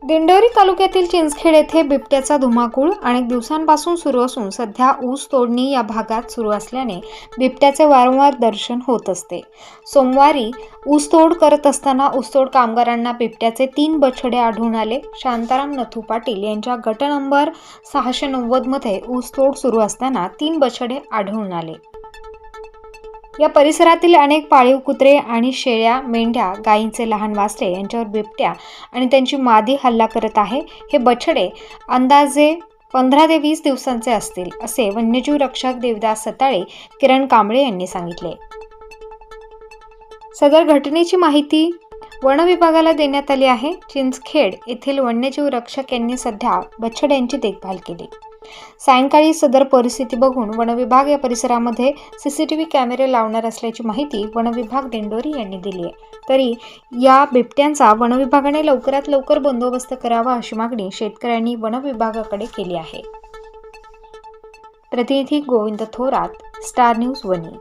दिंडोरी तालुक्यातील चिंचखेड येथे बिबट्याचा धुमाकूळ अनेक दिवसांपासून सुरू असून सध्या ऊस तोडणी या भागात सुरू असल्याने बिबट्याचे वारंवार दर्शन होत असते। सोमवारी ऊसतोड करत असताना ऊसतोड कामगारांना बिबट्याचे 3 बछडे आढळून आले। शांताराम नथू पाटील यांच्या गट नंबर 690 मध्ये ऊसतोड सुरू असताना 3 बछडे आढळून आले। या परिसरातील अनेक पाळीव कुत्रे आणि शेळ्या, मेंढ्या, गायींचे लहान वासरे यांच्यावर बिबट्या आणि त्यांची मादी हल्ला करत आहे। हे बछडे अंदाजे 15 ते 20 दिवसांचे असतील असे वन्यजीव रक्षक देवदास सताळे, किरण कांबळे यांनी सांगितले। सदर घटनेची माहिती वन विभागाला देण्यात आली आहे। चिंचखेड येथील वन्यजीव रक्षक यांनी सध्या बछड्यांची देखभाल केली। सायंकाळी सदर परिस्थिती बघून वन विभाग या परिसरामध्ये सीसीटीव्ही कॅमेरे लावणार असल्याची माहिती वन विभाग दिंडोरी यांनी दिली आहे। तरी या बिबट्यांचा वन विभागाने लवकरात लवकर बंदोबस्त करावा अशी मागणी शेतकऱ्यांनी वन विभागाकडे केली आहे। प्रतिनिधी गोविंद थोरात, स्टार न्यूज वनी।